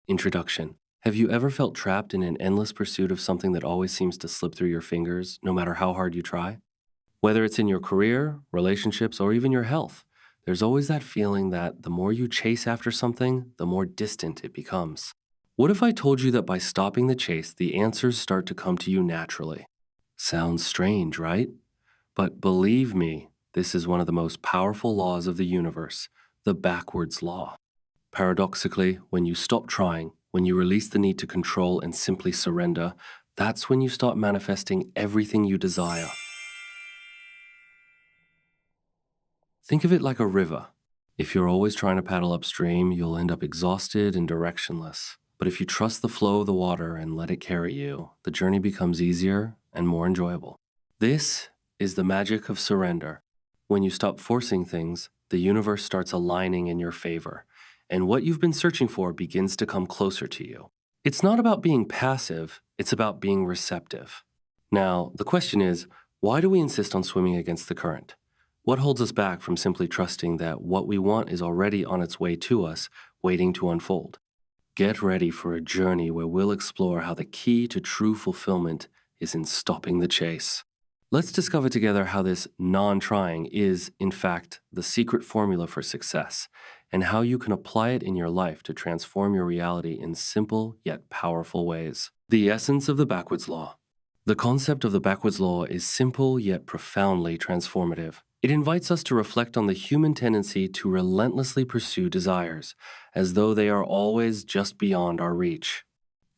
Introduction. Have you ever felt trapped in an endless pursuit of something that always seems to slip through your fingers, no matter how hard you try? Whether it's in your career, relationships, or even your health, there's always that feeling that the more you chase after something, the more distant it becomes. What if I told you that by stopping the chase, the answers start to come to you naturally? Sounds strange, right? But believe me, this is one of the most powerful laws of the universe, the backwards law. Paradoxically, when you stop trying, when you release the need to control and simply surrender, that's when you start manifesting everything you desire. Think of it like a river. If you're always trying to paddle upstream, you'll end up exhausted and directionless. But if you trust the flow of the water and let it carry you, the journey becomes easier and more enjoyable. This is the magic of surrender. When you stop forcing things, the universe starts aligning in your favor, and what you've been searching for begins to come closer to you. It's not about being passive, it's about being receptive. Now, the question is, why do we insist on swimming against the current? What holds us back from simply trusting that what we want is already on its way to us, waiting to unfold? Get ready for a journey where we'll explore how the key to true fulfillment is in stopping the chase. Let's discover together how this non-trying is, in fact, the secret formula for success, and how you can apply it in your life to transform your reality in simple yet powerful ways. The essence of the backwards law. The concept of the backwards law is simple yet profoundly transformative. It invites us to reflect on the human tendency to relentlessly pursue desires, as though they are always just beyond our reach.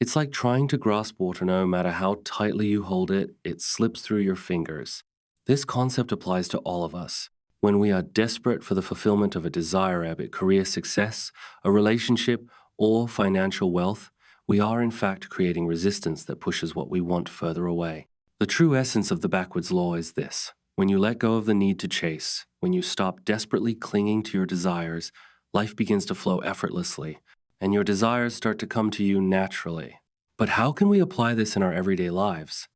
It's like trying to grasp water. No matter how tightly you hold it, it slips through your fingers. This concept applies to all of us. When we are desperate for the fulfillment of a desire, be it career success, a relationship, or financial wealth, we are in fact creating resistance that pushes what we want further away. The true essence of the backwards law is this. When you let go of the need to chase, when you stop desperately clinging to your desires, life begins to flow effortlessly, and your desires start to come to you naturally. But how can we apply this in our everyday lives?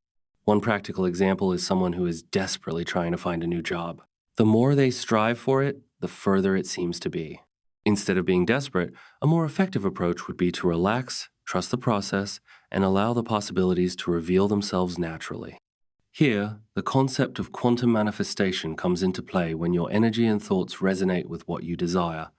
One practical example is someone who is desperately trying to find a new job. The more they strive for it, the further it seems to be. Instead of being desperate, a more effective approach would be to relax, trust the process, and allow the possibilities to reveal themselves naturally. Here, the concept of quantum manifestation comes into play when your energy and thoughts resonate with what you desire,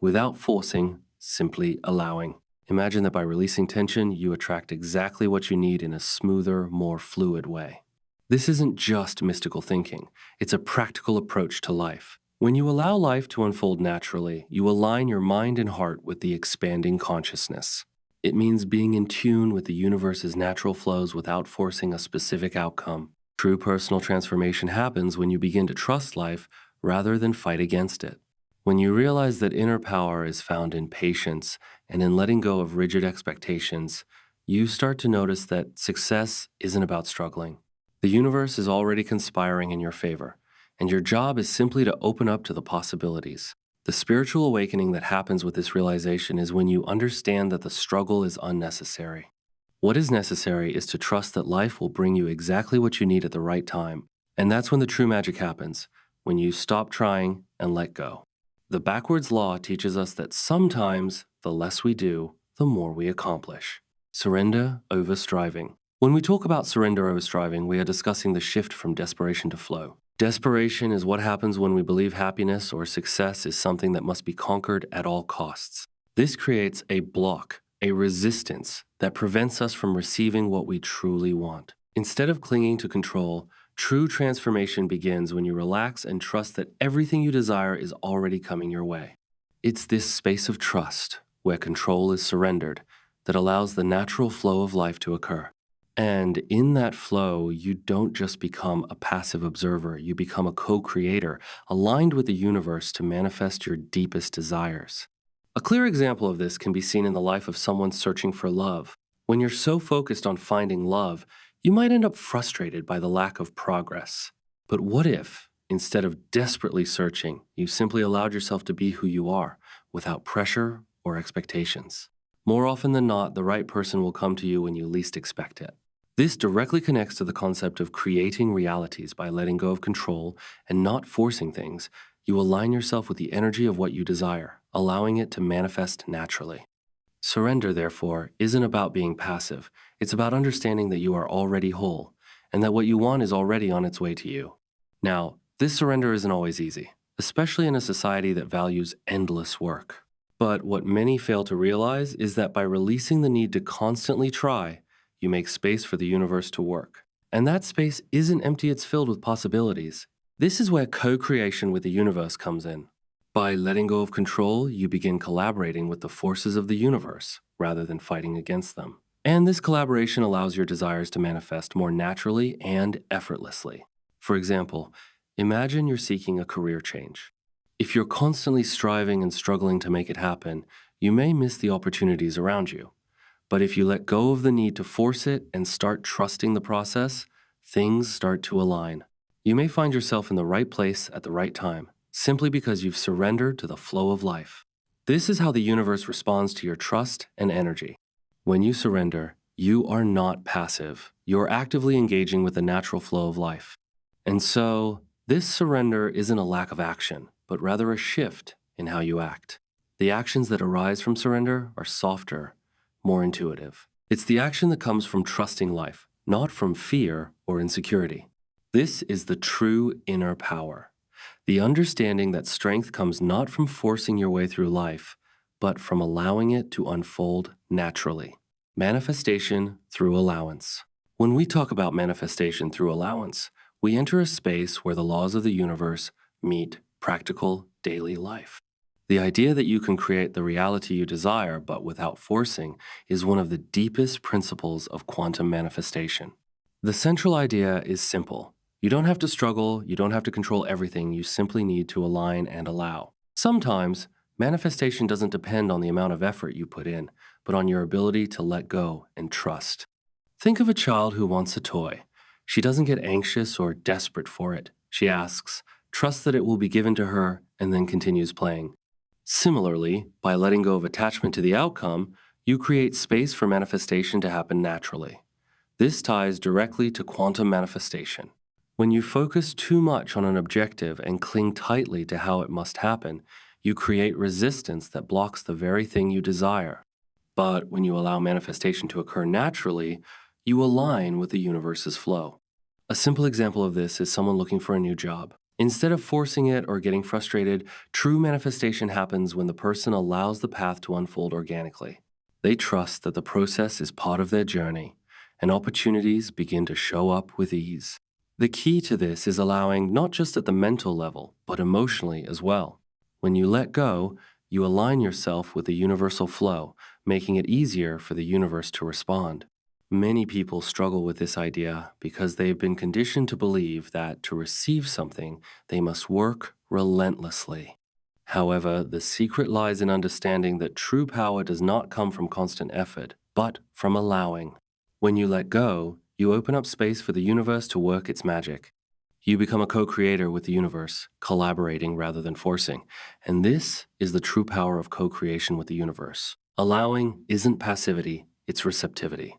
without forcing, simply allowing. Imagine that by releasing tension, you attract exactly what you need in a smoother, more fluid way. This isn't just mystical thinking, it's a practical approach to life. When you allow life to unfold naturally, you align your mind and heart with the expanding consciousness. It means being in tune with the universe's natural flows without forcing a specific outcome. True personal transformation happens when you begin to trust life rather than fight against it. When you realize that inner power is found in patience and in letting go of rigid expectations, you start to notice that success isn't about struggling. The universe is already conspiring in your favor, and your job is simply to open up to the possibilities. The spiritual awakening that happens with this realization is when you understand that the struggle is unnecessary. What is necessary is to trust that life will bring you exactly what you need at the right time. And that's when the true magic happens, when you stop trying and let go. The backwards law teaches us that sometimes the less we do, the more we accomplish. Surrender over striving. When we talk about surrender over striving, we are discussing the shift from desperation to flow. Desperation is what happens when we believe happiness or success is something that must be conquered at all costs. This creates a block, a resistance that prevents us from receiving what we truly want. Instead of clinging to control, true transformation begins when you relax and trust that everything you desire is already coming your way. It's this space of trust, where control is surrendered, that allows the natural flow of life to occur. And in that flow, you don't just become a passive observer, you become a co-creator, aligned with the universe to manifest your deepest desires. A clear example of this can be seen in the life of someone searching for love. When you're so focused on finding love, you might end up frustrated by the lack of progress. But what if, instead of desperately searching, you simply allowed yourself to be who you are, without pressure or expectations? More often than not, the right person will come to you when you least expect it. This directly connects to the concept of creating realities by letting go of control and not forcing things. You align yourself with the energy of what you desire, allowing it to manifest naturally. Surrender, therefore, isn't about being passive. It's about understanding that you are already whole and that what you want is already on its way to you. Now, this surrender isn't always easy, especially in a society that values endless work. But what many fail to realize is that by releasing the need to constantly try, you make space for the universe to work. And that space isn't empty, it's filled with possibilities. This is where co creation with the universe comes in. By letting go of control, you begin collaborating with the forces of the universe rather than fighting against them. And this collaboration allows your desires to manifest more naturally and effortlessly. For example, imagine you're seeking a career change. If you're constantly striving and struggling to make it happen, you may miss the opportunities around you. But if you let go of the need to force it and start trusting the process, things start to align. You may find yourself in the right place at the right time, simply because you've surrendered to the flow of life. This is how the universe responds to your trust and energy. When you surrender, you are not passive. You're actively engaging with the natural flow of life. And so, this surrender isn't a lack of action, but rather a shift in how you act. The actions that arise from surrender are softer, more intuitive. It's the action that comes from trusting life, not from fear or insecurity. This is the true inner power. The understanding that strength comes not from forcing your way through life, but from allowing it to unfold naturally. Manifestation through allowance. When we talk about manifestation through allowance, we enter a space where the laws of the universe meet practical daily life. The idea that you can create the reality you desire, but without forcing, is one of the deepest principles of quantum manifestation. The central idea is simple. You don't have to struggle, you don't have to control everything, you simply need to align and allow. Sometimes, manifestation doesn't depend on the amount of effort you put in, but on your ability to let go and trust. Think of a child who wants a toy. She doesn't get anxious or desperate for it. She asks, trusts that it will be given to her, and then continues playing. Similarly, by letting go of attachment to the outcome, you create space for manifestation to happen naturally. This ties directly to quantum manifestation. When you focus too much on an objective and cling tightly to how it must happen, you create resistance that blocks the very thing you desire. But when you allow manifestation to occur naturally, you align with the universe's flow. A simple example of this is someone looking for a new job. Instead of forcing it or getting frustrated, true manifestation happens when the person allows the path to unfold organically. They trust that the process is part of their journey, and opportunities begin to show up with ease. The key to this is allowing not just at the mental level, but emotionally as well. When you let go, you align yourself with the universal flow, making it easier for the universe to respond. Many people struggle with this idea because they've been conditioned to believe that to receive something, they must work relentlessly. However, the secret lies in understanding that true power does not come from constant effort, but from allowing. When you let go, you open up space for the universe to work its magic. You become a co-creator with the universe, collaborating rather than forcing. And this is the true power of co-creation with the universe. Allowing isn't passivity, it's receptivity.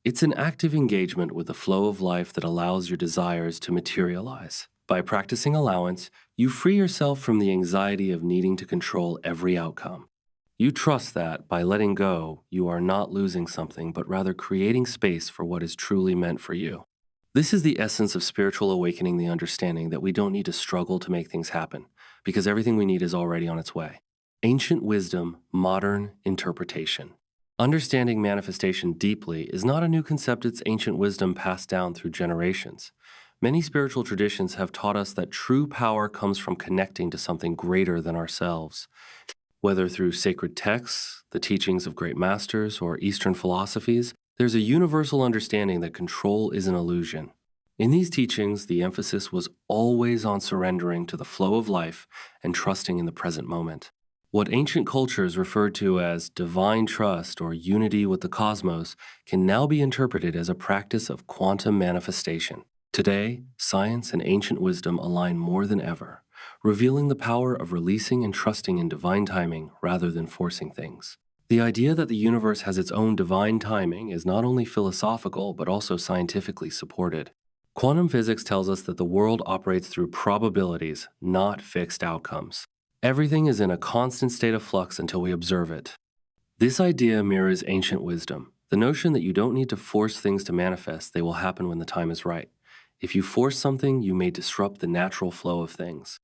It's an active engagement with the flow of life that allows your desires to materialize. By practicing allowance, you free yourself from the anxiety of needing to control every outcome. You trust that, by letting go, you are not losing something, but rather creating space for what is truly meant for you. This is the essence of spiritual awakening, the understanding that we don't need to struggle to make things happen, because everything we need is already on its way. Ancient wisdom, modern interpretation. Understanding manifestation deeply is not a new concept, it's ancient wisdom passed down through generations. Many spiritual traditions have taught us that true power comes from connecting to something greater than ourselves. Whether through sacred texts, the teachings of great masters, or Eastern philosophies, there's a universal understanding that control is an illusion. In these teachings, the emphasis was always on surrendering to the flow of life and trusting in the present moment. What ancient cultures referred to as divine trust or unity with the cosmos can now be interpreted as a practice of quantum manifestation. Today, science and ancient wisdom align more than ever, revealing the power of releasing and trusting in divine timing rather than forcing things. The idea that the universe has its own divine timing is not only philosophical but also scientifically supported. Quantum physics tells us that the world operates through probabilities, not fixed outcomes. Everything is in a constant state of flux until we observe it. This idea mirrors ancient wisdom, the notion that you don't need to force things to manifest, they will happen when the time is right. If you force something, you may disrupt the natural flow of things.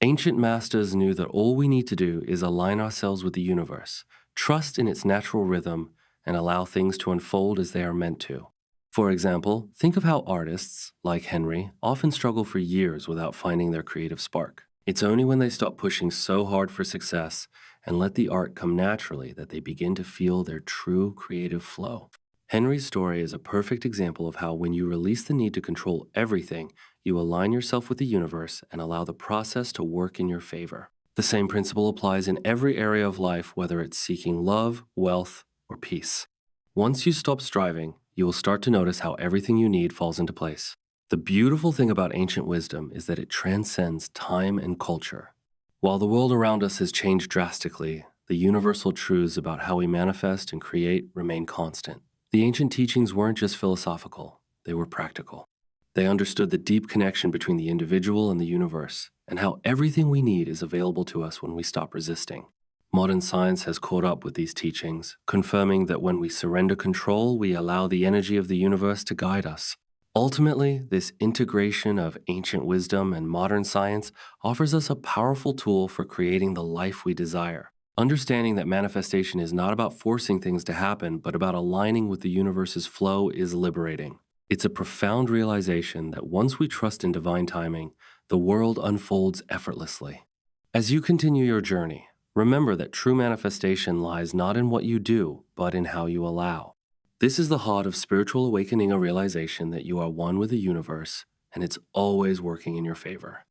Ancient masters knew that all we need to do is align ourselves with the universe, trust in its natural rhythm, and allow things to unfold as they are meant to. For example, think of how artists, like Henry, often struggle for years without finding their creative spark. It's only when they stop pushing so hard for success and let the art come naturally that they begin to feel their true creative flow. Henry's story is a perfect example of how, when you release the need to control everything, you align yourself with the universe and allow the process to work in your favor. The same principle applies in every area of life, whether it's seeking love, wealth, or peace. Once you stop striving, you will start to notice how everything you need falls into place. The beautiful thing about ancient wisdom is that it transcends time and culture. While the world around us has changed drastically, the universal truths about how we manifest and create remain constant. The ancient teachings weren't just philosophical, they were practical. They understood the deep connection between the individual and the universe, and how everything we need is available to us when we stop resisting. Modern science has caught up with these teachings, confirming that when we surrender control, we allow the energy of the universe to guide us. Ultimately, this integration of ancient wisdom and modern science offers us a powerful tool for creating the life we desire. Understanding that manifestation is not about forcing things to happen, but about aligning with the universe's flow is liberating. It's a profound realization that once we trust in divine timing, the world unfolds effortlessly. As you continue your journey, remember that true manifestation lies not in what you do, but in how you allow. This is the heart of spiritual awakening, a realization that you are one with the universe, and it's always working in your favor.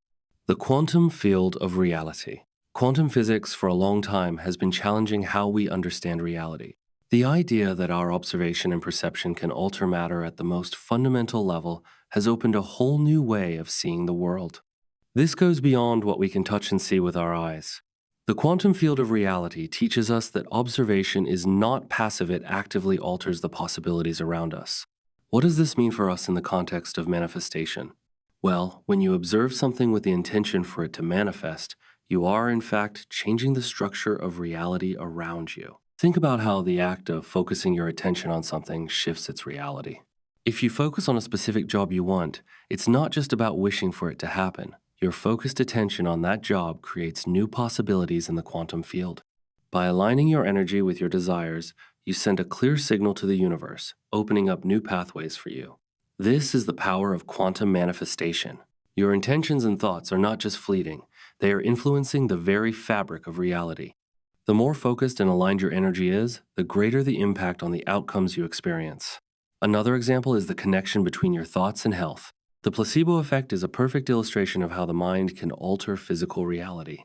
The quantum field of reality. Quantum physics for a long time has been challenging how we understand reality. The idea that our observation and perception can alter matter at the most fundamental level has opened a whole new way of seeing the world. This goes beyond what we can touch and see with our eyes. The quantum field of reality teaches us that observation is not passive, it actively alters the possibilities around us. What does this mean for us in the context of manifestation? Well, when you observe something with the intention for it to manifest, you are, in fact, changing the structure of reality around you. Think about how the act of focusing your attention on something shifts its reality. If you focus on a specific job you want, it's not just about wishing for it to happen. Your focused attention on that job creates new possibilities in the quantum field. By aligning your energy with your desires, you send a clear signal to the universe, opening up new pathways for you. This is the power of quantum manifestation. Your intentions and thoughts are not just fleeting, they are influencing the very fabric of reality. The more focused and aligned your energy is, the greater the impact on the outcomes you experience. Another example is the connection between your thoughts and health. The placebo effect is a perfect illustration of how the mind can alter physical reality.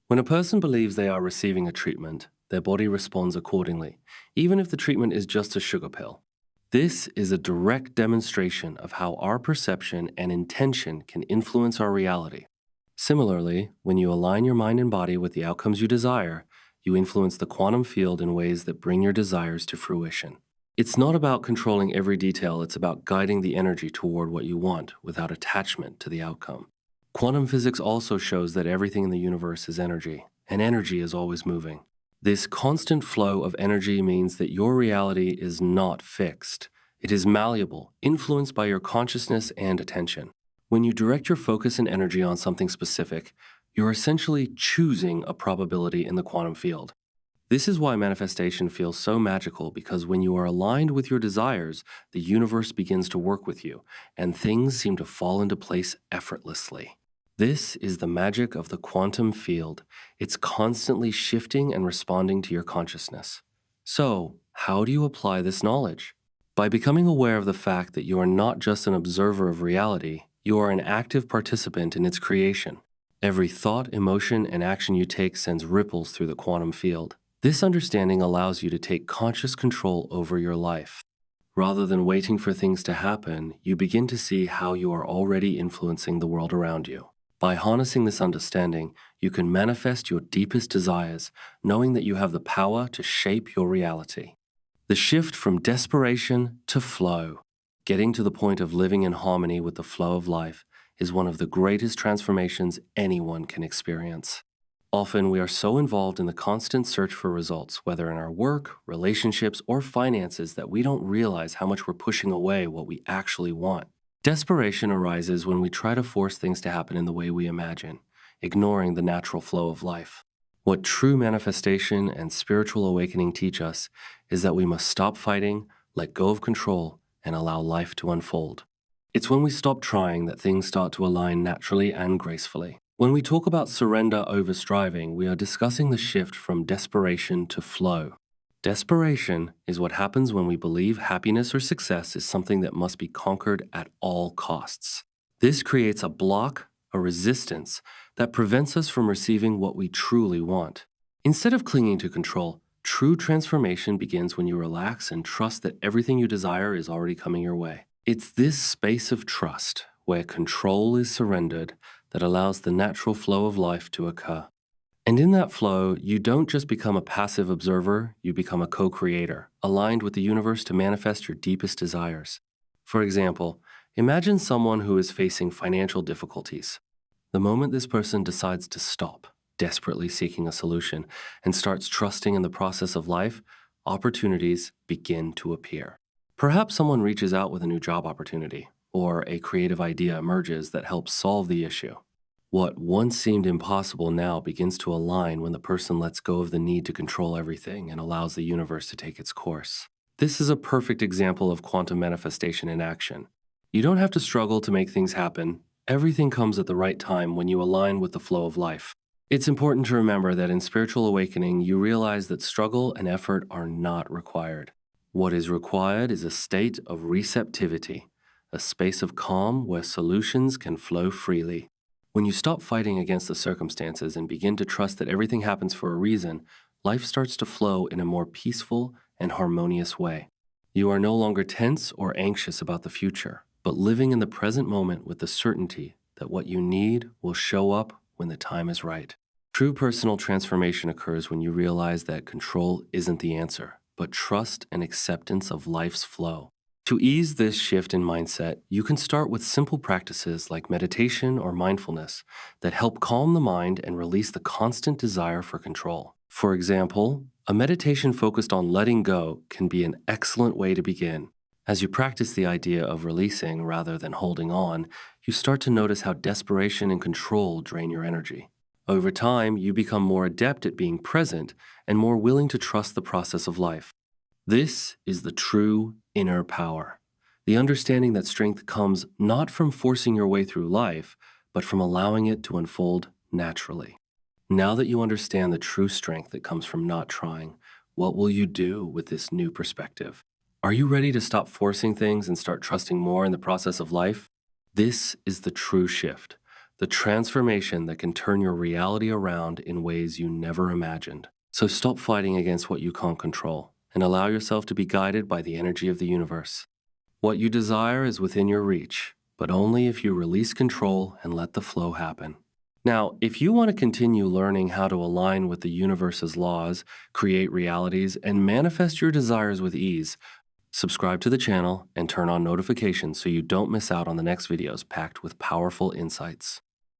When a person believes they are receiving a treatment, their body responds accordingly, even if the treatment is just a sugar pill. This is a direct demonstration of how our perception and intention can influence our reality. Similarly, when you align your mind and body with the outcomes you desire, you influence the quantum field in ways that bring your desires to fruition. It's not about controlling every detail, it's about guiding the energy toward what you want without attachment to the outcome. Quantum physics also shows that everything in the universe is energy, and energy is always moving. This constant flow of energy means that your reality is not fixed. It is malleable, influenced by your consciousness and attention. When you direct your focus and energy on something specific, you're essentially choosing a probability in the quantum field. This is why manifestation feels so magical, because when you are aligned with your desires, the universe begins to work with you, and things seem to fall into place effortlessly. This is the magic of the quantum field. It's constantly shifting and responding to your consciousness. So, how do you apply this knowledge? By becoming aware of the fact that you are not just an observer of reality, you are an active participant in its creation. Every thought, emotion, and action you take sends ripples through the quantum field. This understanding allows you to take conscious control over your life. Rather than waiting for things to happen, you begin to see how you are already influencing the world around you. By harnessing this understanding, you can manifest your deepest desires, knowing that you have the power to shape your reality. The shift from desperation to flow, getting to the point of living in harmony with the flow of life, is one of the greatest transformations anyone can experience. Often, we are so involved in the constant search for results, whether in our work, relationships, or finances, that we don't realize how much we're pushing away what we actually want. Desperation arises when we try to force things to happen in the way we imagine, ignoring the natural flow of life. What true manifestation and spiritual awakening teach us is that we must stop fighting, let go of control, and allow life to unfold. It's when we stop trying that things start to align naturally and gracefully. When we talk about surrender over striving, we are discussing the shift from desperation to flow. Desperation is what happens when we believe happiness or success is something that must be conquered at all costs. This creates a block, a resistance, that prevents us from receiving what we truly want. Instead of clinging to control, true transformation begins when you relax and trust that everything you desire is already coming your way. It's this space of trust, where control is surrendered, that allows the natural flow of life to occur. And in that flow, you don't just become a passive observer, you become a co-creator, aligned with the universe to manifest your deepest desires. For example, imagine someone who is facing financial difficulties. The moment this person decides to stop, desperately seeking a solution, and starts trusting in the process of life, opportunities begin to appear. Perhaps someone reaches out with a new job opportunity, or a creative idea emerges that helps solve the issue. What once seemed impossible now begins to align when the person lets go of the need to control everything and allows the universe to take its course. This is a perfect example of quantum manifestation in action. You don't have to struggle to make things happen. Everything comes at the right time when you align with the flow of life. It's important to remember that in spiritual awakening, you realize that struggle and effort are not required. What is required is a state of receptivity, a space of calm where solutions can flow freely. When you stop fighting against the circumstances and begin to trust that everything happens for a reason, life starts to flow in a more peaceful and harmonious way. You are no longer tense or anxious about the future, but living in the present moment with the certainty that what you need will show up when the time is right. True personal transformation occurs when you realize that control isn't the answer, but trust and acceptance of life's flow. To ease this shift in mindset, you can start with simple practices like meditation or mindfulness that help calm the mind and release the constant desire for control. For example, a meditation focused on letting go can be an excellent way to begin. As you practice the idea of releasing rather than holding on, you start to notice how desperation and control drain your energy. Over time, you become more adept at being present and more willing to trust the process of life. This is the true inner power, the understanding that strength comes not from forcing your way through life, but from allowing it to unfold naturally. Now that you understand the true strength that comes from not trying, what will you do with this new perspective? Are you ready to stop forcing things and start trusting more in the process of life? This is the true shift, the transformation that can turn your reality around in ways you never imagined. So stop fighting against what you can't control and allow yourself to be guided by the energy of the universe. What you desire is within your reach, but only if you release control and let the flow happen. Now, if you want to continue learning how to align with the universe's laws, create realities, and manifest your desires with ease, subscribe to the channel and turn on notifications so you don't miss out on the next videos packed with powerful insights.